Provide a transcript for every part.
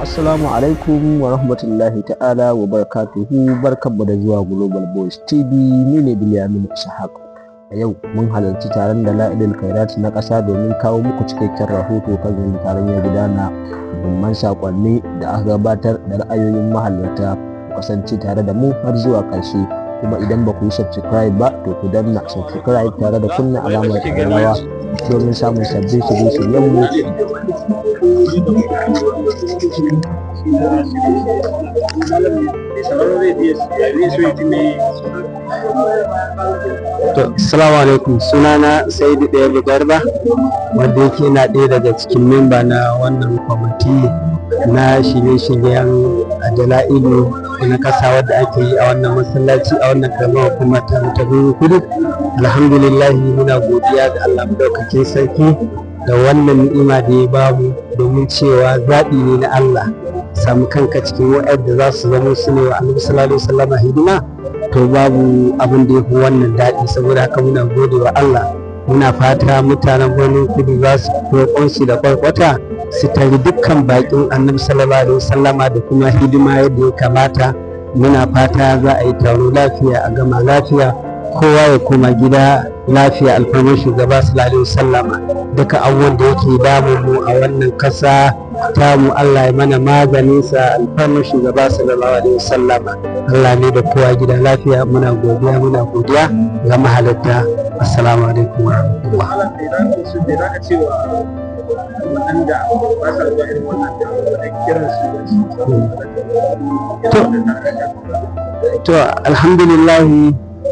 Assalamu alaikum wa rahmatullahi ta'ala wa barakatuhu, barkanmu da zuwa Global Boys TV. Ni ne Bilyamin Ishaq. A yau mun halarci taron Dalailul Khairat na ƙasa domin kawo muku cikakken rahoto kan yadda taron ya gudana, muhimman saƙonni da aka gabatar da ra'ayoyin mahalarta. Ku kasance tare da mu har zuwa ƙarshe, kuma idan ba ku yi subscribe ba to ku danna subscribe tare da kunna alamar ƙararrawa domin samun sabbin shirye-shiryenmu. Assalamu alaikum, sunana Saidu Ɗaya Garba, wanda yake na ɗaya daga cikin memba na wannan kwamiti na shirye-shiryen Dala'ilu na ƙasa wadda ake yi a wannan masallaci a wannan karamar hukumar ta Kudu. Alhamdulillah, muna godiya ga Allah madaukakin sarki da wannan ni'ima da ya bamu, domin cewa zaɓi ne na Allah. Samu kanka cikin waɗanda za su zama su ne wa Annabi sallallahu alaihi wasallam hidima, to babu abin da ya fi wannan daɗi. Saboda haka muna gode wa Allah, muna fata mutanen birnin Kudu za su roƙonsu da kwarkwata su tari dukkan baƙin Annabi sallallahu alaihi wasallama da kuma hidima yadda ya kamata. Muna fata za a yi taro lafiya, a gama lafiya, kowa ya koma gida lafiya alfarmar shugaba sallallahu alaihi wasallama. Duka abubuwan da yake damun mu a wannan ƙasa tamu, Allah ya mana maganin sa alfarmar shugaba sallallahu alaihi wasallama. Allah ne da kowa gida lafiya. Muna godiya ga mahalarta. Assalamu alaikum wa rahmatullah. To alhamdulillah,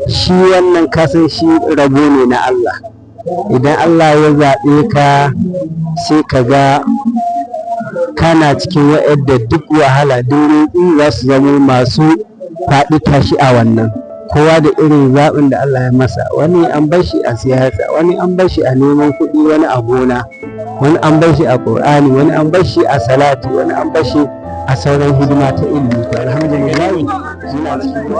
shi wannan kasan shi rabo ne na Allah. Idan Allah ya zaɓe ka, sai ka ga kana cikin wa'yanda duk wahala duk roƙi za su zama masu faɗi tashi a wannan. Kowa da irin zaɓin da Allah ya masa. Wani an bar shi a siyasa, wani an bar shi a neman kuɗi, wani a gona, wani an bar shi a ƙur'ani, wani an bar shi a salati, wani an bar shi a sauran hidima ta ilimi. To alhamdulillah, muna cikin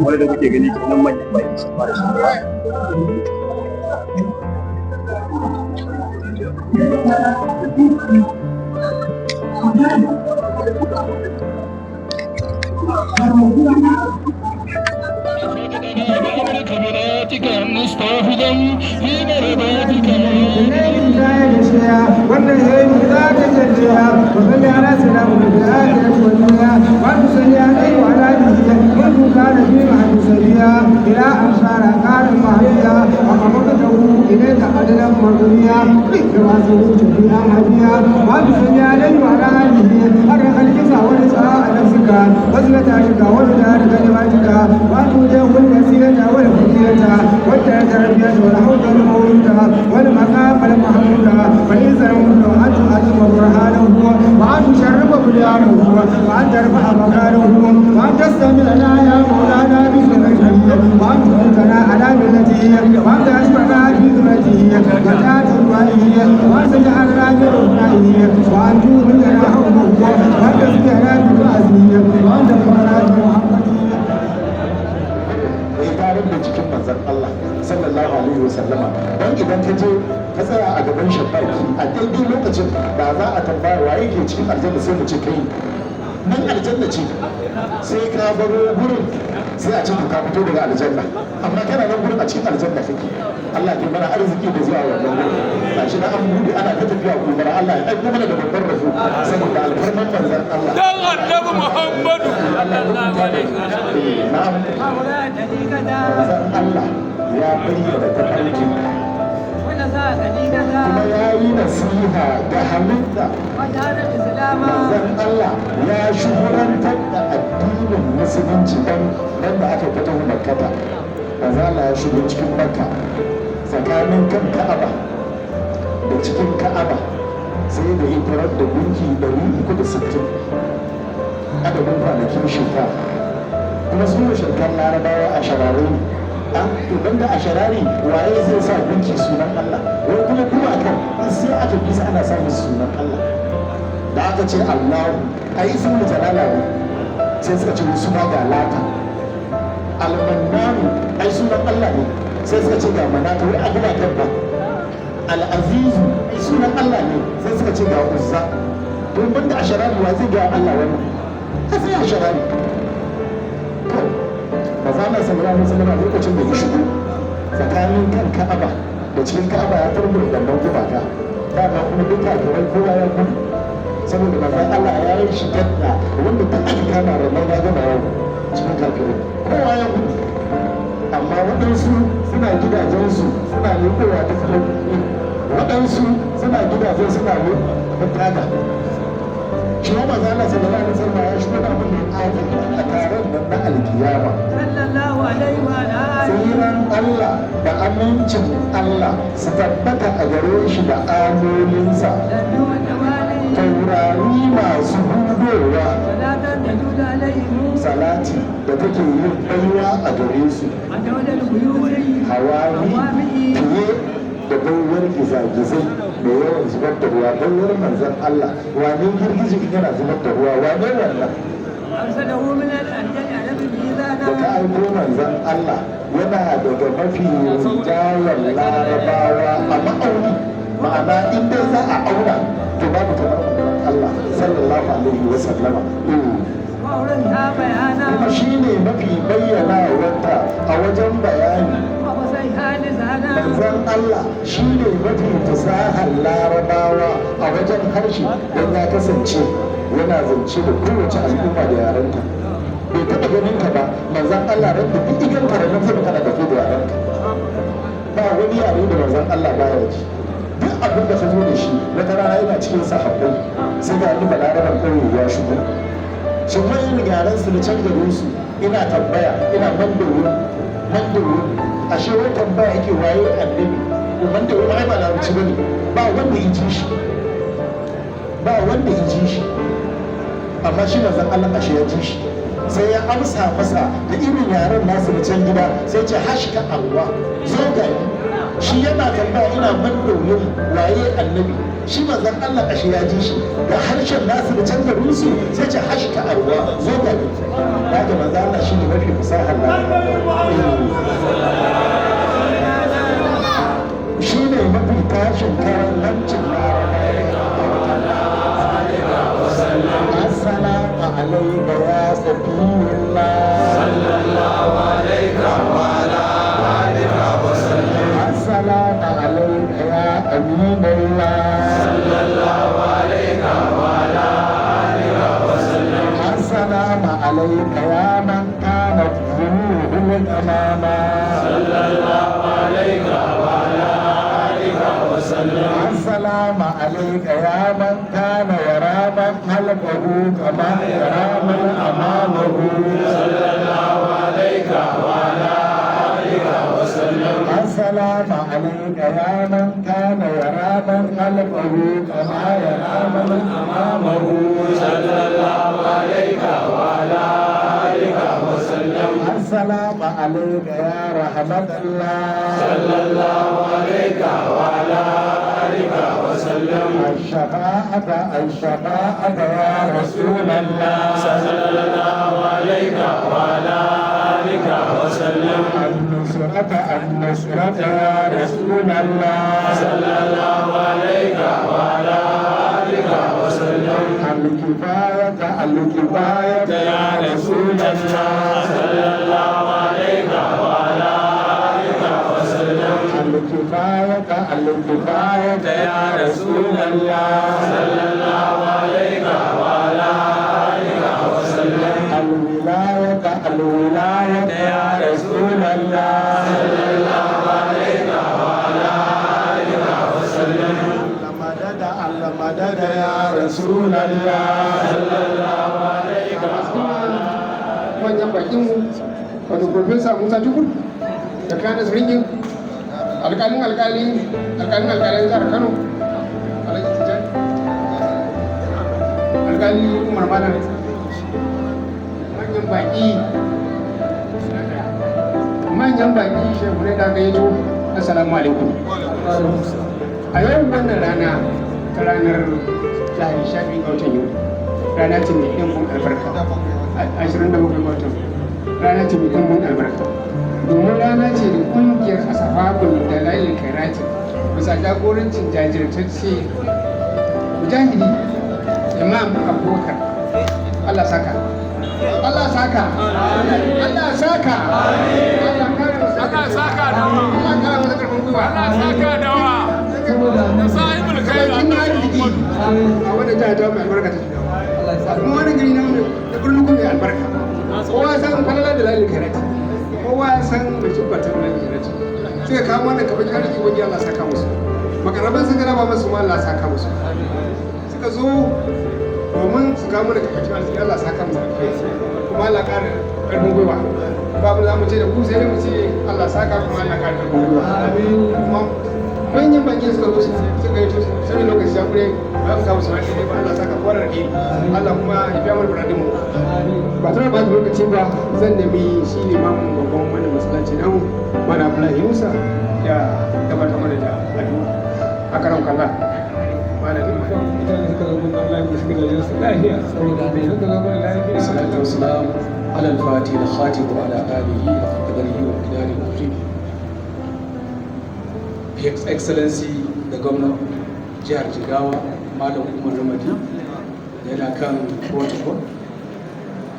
wanda kuke gani kenan manyan baki su fara shiga. وأن ترفع مكانه وأن تستمع لنا يا مولانا بسنته وأن تردنا على ملته وأن تشفعنا في ذمته وتأتي رؤيه وأن تجعلنا برحمته وأن تؤمننا حكمه وأن تسقينا برأسه وأن تغفرنا برحمته. Allah sallallahu alaihi wasallama, don idan ka je ka tsaya a gaban shafarki a daidai lokacin da za a tambaya waye ke cikin aljanna, sai mu ce kai nan aljanna ce. Sai ka baro gurin sai a ce ka fito daga aljanna, amma kana nan gurin a cikin aljanna kake. Allah ke mana arziki da zuwa wannan gurin. Gashi na an bude ana ta tafiya umara. Allah ya aiko mana da babban rafu saboda alfarman manzon Allah dan annabi Muhammadu sallallahu alaihi wasallam. Na'am, Allah ya bayyana tafarkin kuma ya yi nasiha ga halitta. Manzon Allah ya shuhurantar da addinin musulunci dan da aka fito Makkata. Manzon Allah ya shigo cikin Makka, tsakanin kan Ka'aba da cikin Ka'aba sai da ya tarar da gunki 360 adadin kwanakin shekara. Kuma su shirkan Larabawa a shararai to banda a sharari waye zai sa gunki sunan Allah, wai kuma akan sai aka bisa ana samun sunan Allah. Da aka ce Allahu ai ismul jalala ne, sai suka ce su ma ga Lata. Al-Mannanu ai Allah ne sai suka ce ga manata wai a gina kan ba al'azizu sunan Allah ne sai suka ce ga uzza don banda a sharari wa zai ga Allah wani a sai a sharari to ba za na sanar da sanar lokacin da ya shigo tsakanin kan Ka'aba da cikin Ka'aba ya tarbo da dan gubata dama kuma duka da kowa ya gudu saboda manzon Allah ya yi shi gadda wanda duk aka kama da nan ya gama yawo cikin kafirai kowa ya gudu amma waɗansu suna gidajensu suna lekowa ta kalmomi waɗansu suna gidajen suna lekowa taga shi ma manzon Allah sallallahu alaihi wasallam ya shigo da abin da ya a taron nan na alkiyama sallallahu alaihi wa alihi tsiran Allah da amincin Allah su tabbata a gare shi da amolinsa taurari masu hudowa salati da take yin baiwa a gare su hawari fiye da baiwar gizagizai da yawan zubar da ruwa baiwar manzan Allah wane girgiji yana zubar da ruwa wane wannan da ta aiko manzan Allah yana daga mafi rinjayen larabawa a ma'auni ma'ana in dai za a auna to babu kamar Allah sallallahu alaihi wa sallama kuma shi ne mafi bayyana wata a wajen bayani manzan Allah shi ne mafi fasahar larabawa a wajen harshe don ya kasance yana zance da kowace al'umma da yarenta bai taɓa ganin ka ba manzan Allah ran da duk igan karamin zai kana tafi da yarenta ba wani yare da manzan Allah baya ji duk abin da ka zo da shi wata rana yana cikin sahabbai sai ga wani balarabar ƙauye ya shigo shin wani yaran su da can garin su ina tambaya ina mandawuri ashe wani tambaya yake waye annabi mandawuri ai ba larabci bane ba wanda ya ji shi amma shi manzon Allah ashe ya ji shi sai ya amsa masa da irin yaren nasu da can gida sai ce hashka Allah zo gani shi yana tambaya ina mandawuri waye annabi shi manzon Allah ashe ya ji shi da harshen nasu da can garin su sai ce hashka arwa zo gani daga manzon Allah shi ne mafi fasahar shi ne mafi tashin karan hancin assalamu alaika ya safiyullah sallallahu alaika wa ala alika wa sallam assalamu alaika ya aminullah sallallahu alaika wa ala alika wa sallam assalamu alaika ya man kana zuhurul amama sallallahu alaika wa ala alika wa sallam assalamu alaika ya man kana yara man halaqahu kama yara man amamahu sallallahu alaika wa ala alika wa sallam assalamu alaika ya man kana yara man halaqahu kama yara man amamahu sallallahu alaika wa ala alika wa sallam assalamu alaika ya rahmatallah sallallahu alaika wa ala alika wa sallam الشفاعة يا رسول الله صلى الله عليك وعلى آلك وسلم النصرة يا رسول الله صلى الله عليك وعلى آلك وسلم الكفاية يا رسول الله صلى الله عليك وعلى آلك وسلم الكفاية يا رسول الله صلى الله عليك وعلى آلك وسلم الولاية يا رسول الله صلى الله عليك وعلى آلك وسلم المدد يا رسول الله صلى الله عليك وعلى manyan bakinmu wato profesa musa tukur da kanis ringin alkalin jihar kano alhaji tijjani alkali umar malam manyan baki shehunai da aka yi to assalamu alaikum a yau wannan rana ta ranar lahadi 12 ga watan yau rana ce mai ɗimbin albarka 27 ga watan rana ce mai ɗumbin albarka domin rana ce da ƙungiyar ashabul dalail khairati bisa jagorancin jajirtacce mujahidi imam abubakar Allah saka Allah saka Allah saka Allah saka dawa Allah kara masa karfin gwiwa Allah saka dawa da sahibul khair a wanda ta dawo mai albarka ta kuma wani gari na da birnin kuma mai albarka kowa san falala da lalin karati kowa san mai tabbatar da lalin karati suka kawo wannan kafin arziki wajen Allah saka musu makaraban suka raba masu ma Allah saka musu suka zo domin su kawo mana kafin arziki Allah saka musu kuma Allah ƙara ƙarfin gwiwa babu za mu ce da ku sai mu ce Allah saka kuma Allah ƙara ƙarfin gwiwa kuma manyan bakin suka zo suka yi sai lokaci ya kure ba mu samu sunani ne ba Allah saka kwarar ki Allah kuma ya biya mana buradin mu ba tare ba lokaci ba zan nemi shi limamin babban wannan masallaci nan mana Abdullahi Musa ya gabatar mana da addu'a a karan kalla والصلاة والسلام على الفاتح الخاتم وعلى آله وقدره ومقداره العظيم. His Excellency the Governor Jihar Jigawa Malam Umar Ramadi yana kan protocol.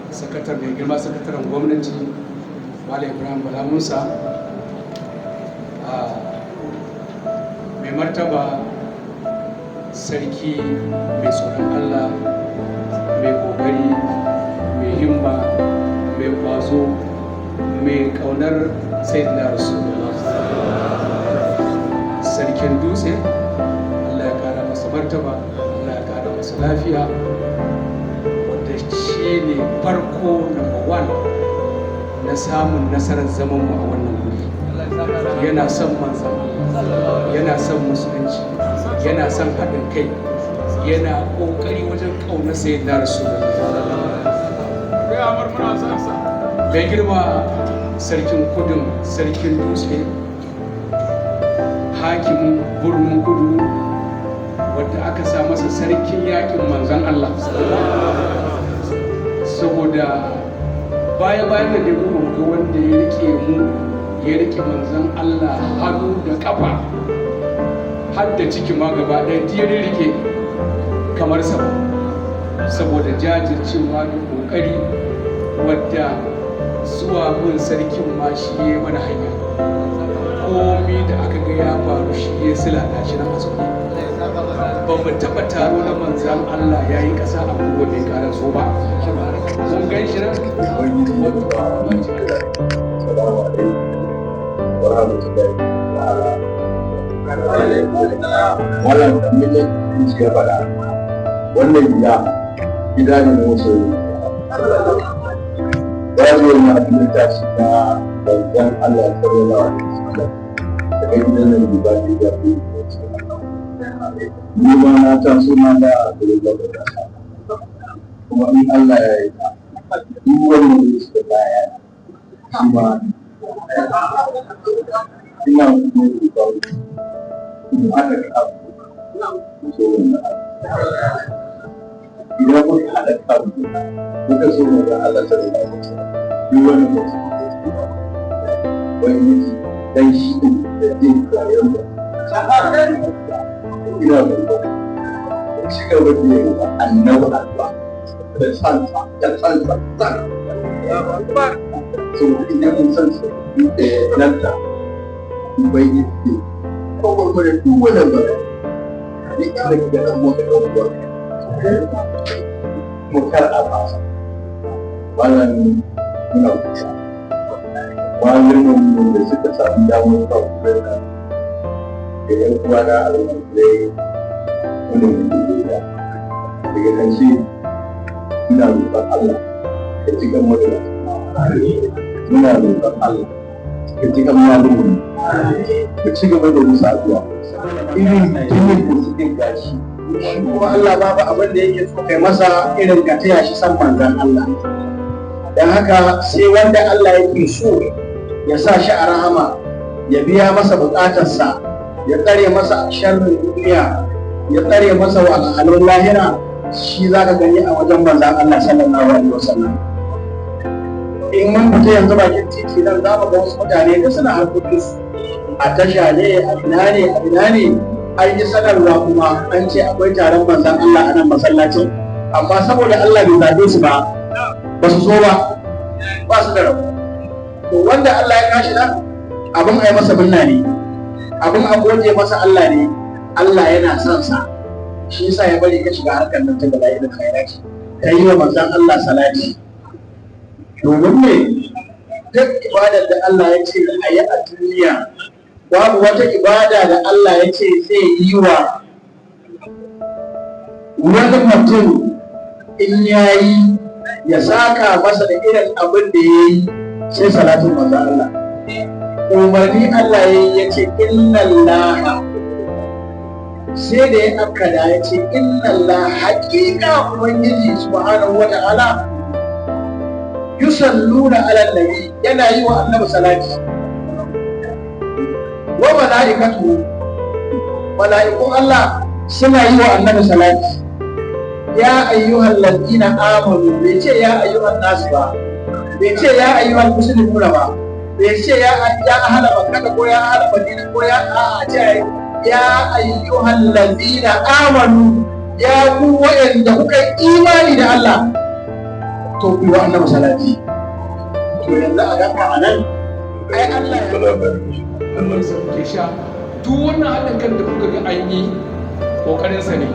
Mai girma sakataren gwamnati Malam Ibrahim Bala Musa, mai martaba sarki mai tsoron Allah, mai kokari, mai himma, mai kwazo, mai kaunar Sayyidina Rasulullah. Sarkin dutse, Allah ya kara masa martaba, Allah ya kara masa lafiya, wanda shi ne farko number 1 na samun nasarar zaman mu a wannan wuri. Yana son manzan Allah, yana son musulunci, yana son haɗin kai, yana ƙoƙari wajen ƙaunar Sayyidina Rasulullah. Mai girma sarkin kudin, sarkin dutse, hakimin burnin kudu, wadda aka sa masa sarkin yakin manzan Allah. Saboda baya-bayan da mu ga wanda ya rike mu, ya rike manzan Allah hannu da kafa, har da ciki ma gaba ɗaya ya rike kamar sa, saboda jajircewa da ƙoƙari wadda zuwa gun sarkin ma shi ya mana hanya. Komi da aka ga ya faru shi ya silata shi na masu ba mu taɓa taro na manzan Allah ya yi ƙasa a kowa bai ƙara so ba. Mun gan shi nan wannan kamilin shi ya faɗa wannan gida ne na wasu ya zo na abin tashi na manzan Allah sallallahu alaihi wasallam daga gidan nan ba ne da ni ma na taso na da da kuma in Allah ya yi duk wanda ya suka baya shi ma ina kuma da kuma aka kawo so idan kun haɗa kawo kuka so mu da Allah sallallahu alaihi wasallam duk wani mutum wani dan shi da jin kayan ina da ci gaba da yin annabi Allah da sansa so idan mun san su nan ta bai yi ko ko da duk wani ba ni ina da mu da mu kar a ba wannan muna malamin da suka samu damar ba da yan uwa na almajirai wani mutum da daga nan shi ina roƙon Allah ka ci gan madara muna roƙon Allah ka ci gan malamin ka ci gaba da musa addu'a irin jinin da suke gashi kuma Allah babu abin da yake so kai masa irin ka taya shi san manzan Allah. Dan haka sai wanda Allah yake so ya sa shi a rahama, ya biya masa bukatarsa, ya tsare masa sharrin duniya, ya tsare masa wahalhalun lahira, shi za ka gani a wajen manzan Allah sallallahu alaihi wasallam. in mun fita yanzu bakin titi nan za mu ga wasu mutane da suna harkokin su a tasha ne a ina ne an yi sanarwa kuma an ce akwai taron manzon Allah a nan masallacin, amma saboda Allah bai zaɓe su ba su so ba su da rabu. To wanda Allah ya kashi nan abin a yi masa binna ne, abin a goje masa Allah ne, Allah yana son sa, shi yasa ya bari ka shiga harkar nan ta dalailul khairati, ka yi wa manzon Allah salati. Domin ne duk ibadar da Allah ya ce a yi a duniya, babu wata ibada da Allah ya ce zai yi wa wani mutum in ya yi ya saka masa da irin abin da ya yi sai salatin manzon Allah. Umarni Allah ya ce inna Allah, sai da ya akkada ya ce inna Allah, haƙiƙa ubangiji subhanahu wa ta'ala yusalluna ala nabi, yana yi wa annabi salati, wa mala'ikatu, mala'ikun Allah suna yi wa annabi salati. Ya ayyuhal ladina amanu, bai ce ya ayyuhan nasu ba, bai ce ya ayyuhal muslimuna ba, bai ce ya ahala makka ko ya ahala madina ko ya ce ya ayyuhal ladina amanu, ya ku wa'anda kuka imani da Allah, to ku wa annabi salati. To yanzu a gaba a nan ai Allah ya sauke sha duk wannan haɗin kan da kuka ga an yi ƙoƙarinsa ne,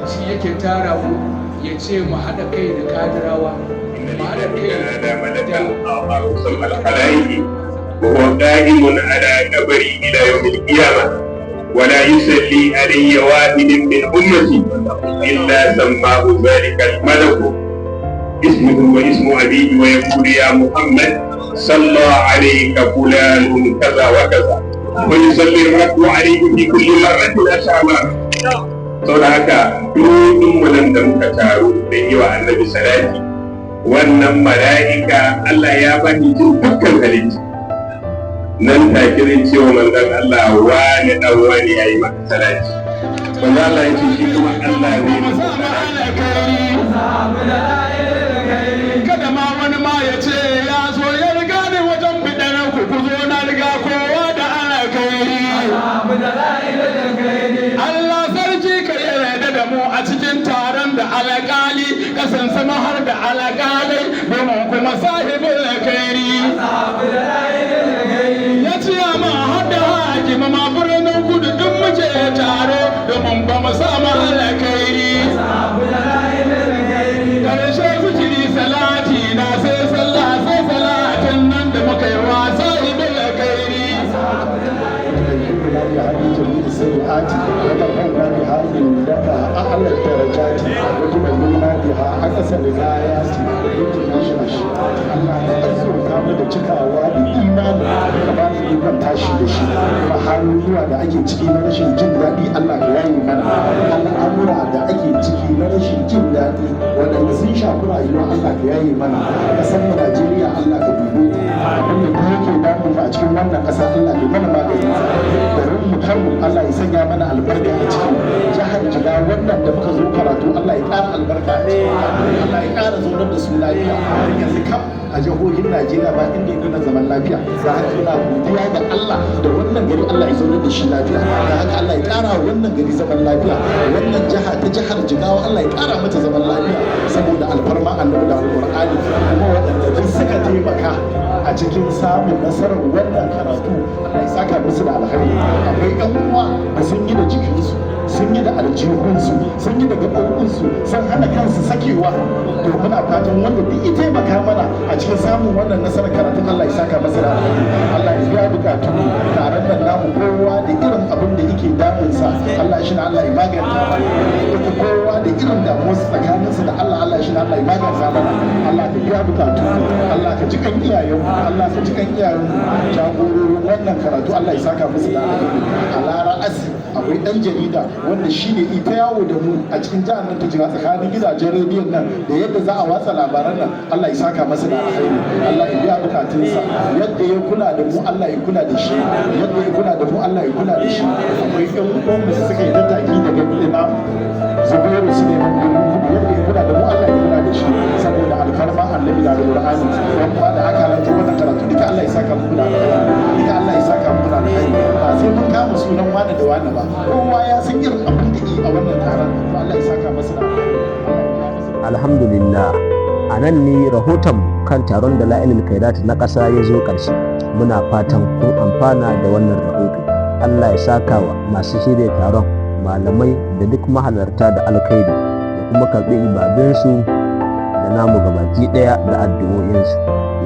shi yake tara mu ya ce mu haɗa kai da kadirawa, mu haɗa kai da وهو قائم على قبري إلى يوم القيامة ولا يصلي علي واحد من أمتي إلا سماه ذلك الملك اسمه واسم أبيه ويقول يا محمد صلى عليك فلان كذا وكذا ويصلي الرب عليه في كل مرة أشعر. saboda haka dukkan wannan da muka taru da yi wa annabi salati, wannan mala'ika Allah ya bani jin dukkan halitta nan take zai ce wa manzon Allah wani dan wani yayi maka salati, manzon Allah ya ce shi kuma Allah ne masa salati. kada ma wani ma ya ce ya zo ya riga ne wajen bidan ku zo na riga kowa da alkhairi. Allah sarki ka yarda da mu a cikin taron da alƙali kasan sama har da alƙalai domin kuma sahibul khairi. Ya ce ma har da hakima ma birnin kudu duk muke taro domin ba mu samu alkhairi. Karshe zikiri salati na sai sallah sai salatin nan da muka yi wasa ibn khairi. السيئات وترفعنا بها عندك أعلى الدرجات وتبلغنا بها أقصى الغايات Allah ya azurta mu da cikawa da imani ka ba mu ikon tashi da shi kuma hannuwa da ake ciki na rashin jin daɗi Allah ya yayi mana al'amura da ake ciki na rashin jin daɗi waɗanda sun shafi rayuwa Allah ka yayi mana ƙasar mu Najeriya Allah ka dubo abin da yake damu a cikin wannan ƙasa Allah ya mana magani garin mu Kano Allah ya sanya mana albarka a ciki jihar Jigawa wannan da muka zo karatu Allah ya ƙara albarka a ciki Allah ya ƙara zaunar da su lafiya yanzu kam a jihohin Najeriya ba inda ya nuna zaman lafiya da haka muna godiya ga Allah da wannan gari Allah ya zaunar da shi lafiya da haka Allah ya ƙara wannan gari zaman lafiya wannan jiha ta jihar Jigawa Allah ya ƙara mata zaman lafiya saboda alfarma Annabi da Alƙur'ani kuma waɗanda duk suka taimaka a cikin samun nasarar wannan karatu Allah ya saka musu da alkhairi akwai ƴan uwa da sun yi da jikinsu sun yi da aljihunsu sun yi da gaɓoɓinsu sun hana kansu sakewa to muna fatan wanda duk ya taimaka mana a cikin samun wannan nasarar karatun Allah ya saka masa da alheri Allah ya biya bukatu taron nan namu kowa da irin abin da yake damunsa Allah shi na Allah ya maganta mana kowa da irin damuwarsa tsakaninsa da Allah shi na Allah ya maganta mana Allah ka biya bukatu Allah ka ji kan iyayen Allah ka ji kan iyayen jagororin wannan karatu Allah ya saka musu da alheri a lara asi akwai ɗan jarida wanda shi ne ita yawo da mu a cikin jihar nan ta jiga tsakanin gidajen rediyon nan da yadda za a watsa labaran nan Allah ya saka masa da alheri Allah ya biya bukatunsa yadda ya kula da mu Allah ya kula da shi yadda ya kula da mu Allah ya kula da shi akwai ƴan uwan da suka yi tattaki daga ina Zubairu su ne yadda ya kula da mu Allah ya kula da shi saboda alfarma annabi da alqur'ani don ba da aka halarta wannan karatu duka Allah ya saka muku da alkhairi, duka Allah ya saka muku da alkhairi. Ba sai mun kama sunan wani da wani ba, kowa ya san irin abin da yi a wannan taron, to Allah ya saka masa da alkhairi. Alhamdulillah, a nan ne rahoton kan taron da la'ilil khairat na ƙasa ya zo ƙarshe. Muna fatan kun amfana da wannan rahoto. Allah ya saka wa masu shirya taron, malamai da duk mahalarta da alkhairi, da kuma karɓi ibadunsu da namu gabaki ɗaya da addu'o'insu.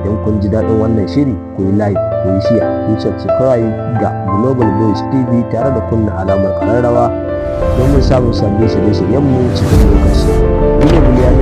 Idan kun ji daɗin wannan shiri, ku yi like, ku yi share, ku yi subscribe ga Global Voice TV tare da kunna alamar ƙararrawa domin samun sabbin shirye-shiryenmu cikin lokaci.